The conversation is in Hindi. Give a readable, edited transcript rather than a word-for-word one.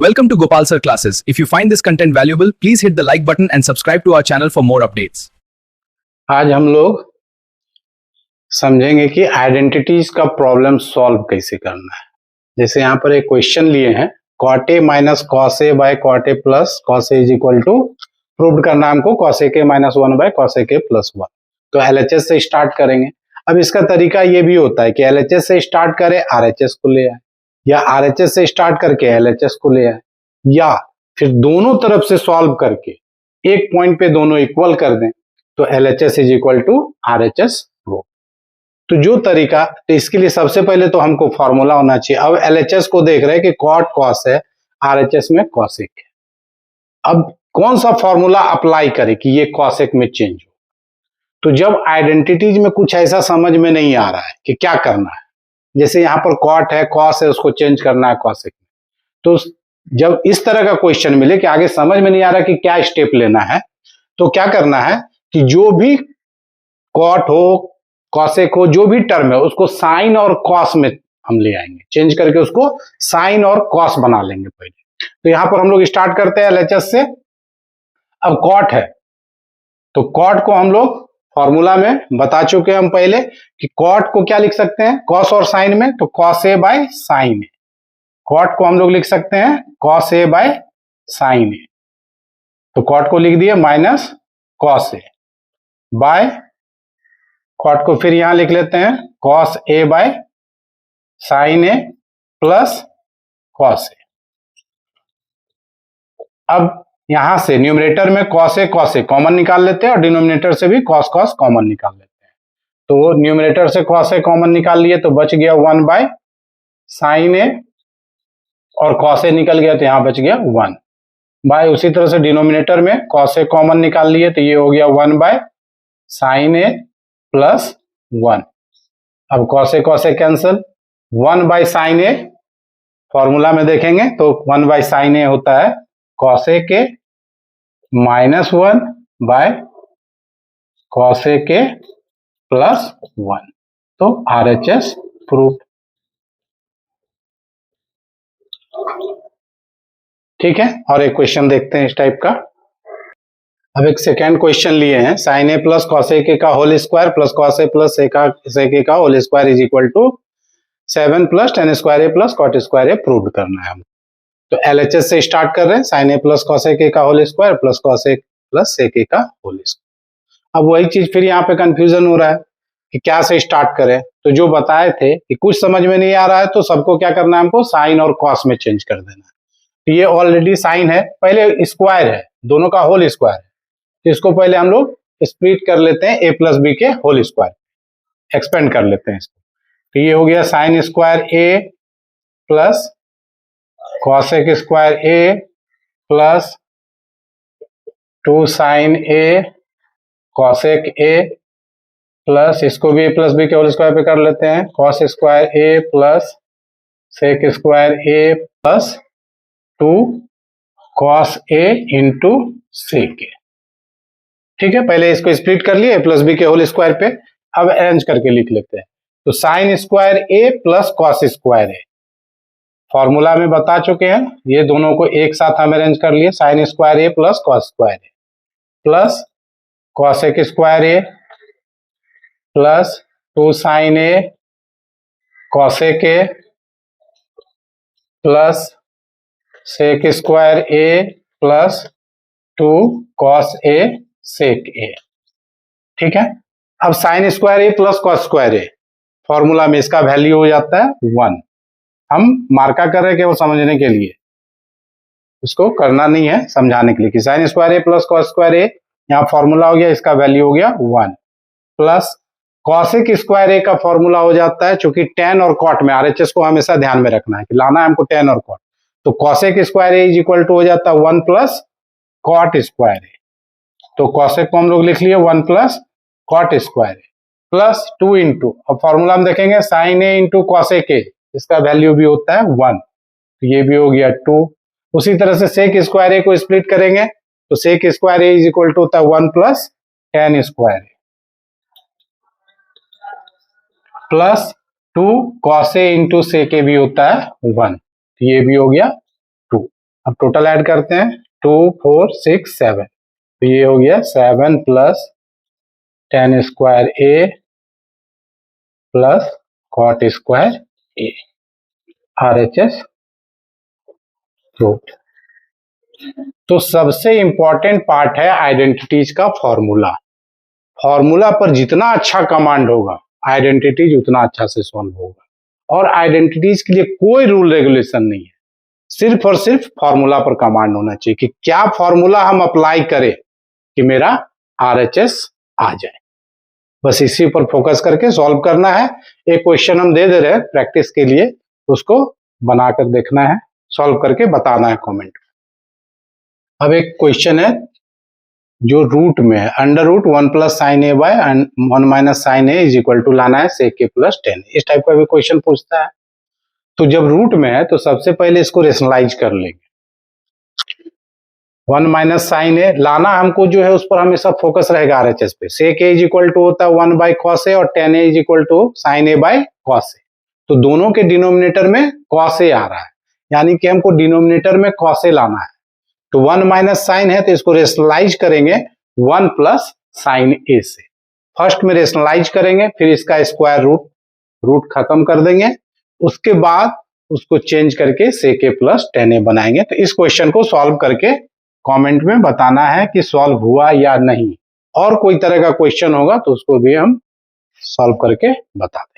Welcome to Gopal Sir Classes. If you find this content valuable, please hit the like button and subscribe to our channel for more updates. आज हम लोग समझेंगे कि आइडेंटिटीज का प्रॉब्लम सॉल्व कैसे करना है। जैसे यहाँ पर एक क्वेश्चन लिए हैं, cot a minus cos a by cot a plus cos a is equal to, prove करना हमको cos a k minus 1 by cos a k plus 1। तो LHS से स्टार्ट करेंगे। अब इसका तरीका ये भी होता है कि LHS से स्टार्ट करें, RHS को ले आए, या RHS से स्टार्ट करके LHS को ले आए, या फिर दोनों तरफ से सॉल्व करके एक पॉइंट पे दोनों इक्वल कर दें, तो LHS is equal to RHS prove. तो जो तरीका, तो इसके लिए सबसे पहले तो हमको फॉर्मूला होना चाहिए। अब LHS को देख रहे हैं कि cot cos है, RHS में cosec है। अब कौन सा फॉर्मूला अप्लाई करें कि ये cosec में चेंज हो। तो जब आइडेंटिटीज में कुछ ऐसा समझ में नहीं आ रहा है कि क्या करना है, जैसे यहाँ पर cot है, cos है, उसको चेंज करना है cosec में, तो जब इस तरह का क्वेश्चन मिले कि आगे समझ में नहीं आ रहा कि क्या स्टेप लेना है, तो क्या करना है कि जो भी cot हो, cosec हो, जो भी टर्म है उसको साइन और cos में हम ले आएंगे, चेंज करके उसको साइन और cos बना लेंगे पहले। तो यहां पर हम लोग स्टार्ट करते हैं LHS से। अब cot है तो cot को हम लोग फॉर्मूला में बता चुके हैं हम पहले कि cot को क्या लिख सकते हैं, cos और साइन में, तो cos a by sine A. cot को हम लोग लिख सकते हैं cos a by sine A, तो cot को लिख दिए minus cos a by, cot को फिर यहां लिख लेते हैं cos a by sine A plus cos a। अब यहां से न्यूमरेटर में cos a कॉमन निकाल लेते हैं और डिनोमिनेटर से भी cos कॉमन निकाल लेते हैं। तो न्यूमरेटर से cos a कॉमन निकाल लिए तो बच गया 1 बाय साइन ए, और cos a निकल गया तो यहां बच गया 1 बाय, उसी तरह से डिनोमिनेटर में cos a कॉमन निकाल लिए तो ये हो गया 1 बाय साइन ए प्लस 1। अब cos a cancel, 1 bye sine a formula में देखेंगे तो 1 बाय साइन ए होता है cos a के माइनस 1 बाय cos a के प्लस 1। तो RHS प्रूफ। ठीक है, और एक क्वेश्चन देखते हैं इस टाइप का। अब एक सेकेंड क्वेश्चन लिए हैं, sine A plus cos a k का whole square plus cos a plus sec a का whole square is equal to 7 plus tan square A plus cot square A prove करना है हमको। तो LHS से स्टार्ट कर रहे हैं, sine A plus cos a k का whole square plus cos a plus sec a का होल स्क्वायर। अब वही चीज फिर यहाँ पे कंफ्यूजन हो रहा है कि क्या से स्टार्ट करें। तो जो बताए थे कि कुछ समझ में नहीं आ रहा है तो सबको क्या करना है, हमको साइन और cos में चेंज कर देना है। तो ये ऑलरेडी साइन है, पहले स्क्वायर है, दोनों का होल स्क्वायर है, तो इसको पहले हम लोग स्प्लिट कर लेते हैं a प्लस बी के होल स्क्वायर, एक्सपेंड कर लेते हैं इसको। तो ये हो गया sine square a plus cosec square a plus 2 sine a cosec a plus, इसको भी a प्लस बी के होल स्क्वायर पे कर लेते हैं, cos square a plus sec square a plus 2 cos a into sec a। ठीक है, पहले इसको स्प्लिट कर लिए a प्लस बी के होल स्क्वायर पे। अब अरेंज करके लिख लेते हैं, तो sign square a plus cos square a formula में बता चुके हैं, ये दोनों को एक साथ हम अरेंज कर लिए, sine square a plus cos square a plus cosec square a plus 2 sine a cosec a plus sec square a plus 2 cos a sec a। ठीक है, अब sine square a plus cos square a formula में इसका वैल्यू हो जाता है 1। हम मार्का कर रहे हैं केवल समझने के लिए, इसको करना नहीं है, समझाने के लिए कि sign square a plus cos square a यहाँ फॉर्मूला हो गया, इसका वैल्यू हो गया 1 प्लस cosec स्क्वायर a का फॉर्मूला हो जाता है, चूंकि tan और cot में RHS को हमेशा ध्यान में रखना है कि लाना है हमको tan और cot, तो cosec square a is equal to हो जाता है 1 प्लस cot स्क्वायर a। तो cosec को हम लोग लिख लिए 1 plus cot square a plus 2 into, अब फॉर्मूला में देखेंगे sine a into cosec a, इसका वैल्यू भी होता है 1, तो ये भी हो गया 2। उसी तरह से sec स्क्वायर a को स्प्लिट करेंगे तो sec square a is equal to होता है 1 plus tan square a plus 2 cos a into sec a भी होता है 1, तो ये भी हो गया 2। अब टोटल ऐड करते हैं 2 4 6 7, तो ये हो गया 7 plus tan square A plus cot square A, RHS proved. तो सबसे इंपॉर्टेंट पार्ट है आइडेंटिटीज का फॉर्मूला। फॉर्मूला पर जितना अच्छा कमांड होगा आइडेंटिटीज उतना अच्छा से सॉल्व होगा। और आइडेंटिटीज के लिए कोई रूल रेगुलेशन नहीं है, सिर्फ और सिर्फ फॉर्मूला पर कमांड होना चाहिए कि क्या फॉर्मूला हम अप्लाई करें कि मेरा RHS आ जाए। बस इसी पर फोकस करके सॉल्व करना है। एक क्वेश्चन हम दे रहे हैं प्रैक्टिस के लिए, उसको बनाकर देखना है, सॉल्व करके बताना है कमेंट में। अब एक क्वेश्चन है जो रूट में है, under root 1 plus sine A by 1 minus sine A is equal to लाना है सेक ए प्लस 10। इस टाइप का भी क्वेश्चन पूछता है। तो जब रूट में है तो सबसे पहले इसको रेशनलाइज कर लेंगे। 1 माइनस साइन ए लाना हमको जो है उस पर हमेशा फोकस रहेगा RHS पे। Sec A is equal to होता है 1 बाय कॉस ए और tan A is equal to sine A by cos A. तो दोनों के डिनोमिनेटर में कॉस ए आ रहा है, यानी कि हमको डिनोमिनेटर में कॉस ए लाना है। तो 1 माइनस साइन है तो इसको रेशनलाइज करेंगे 1 प्लस साइन ए से। फर्स्ट में रेशनलाइज करेंगे, फिर इसका स्क्वायर रूट खत्म कर देंगे, उसके बाद उसको चेंज करके सेक ए प्लस tan ए बनाएंगे। तो इस क्वेश्चन को सॉल्व करके कमेंट में बताना है कि सॉल्व हुआ या नहीं। और कोई तरह का क्वेश्चन होगा तो उसको भी हम सॉल्व करके बता दें।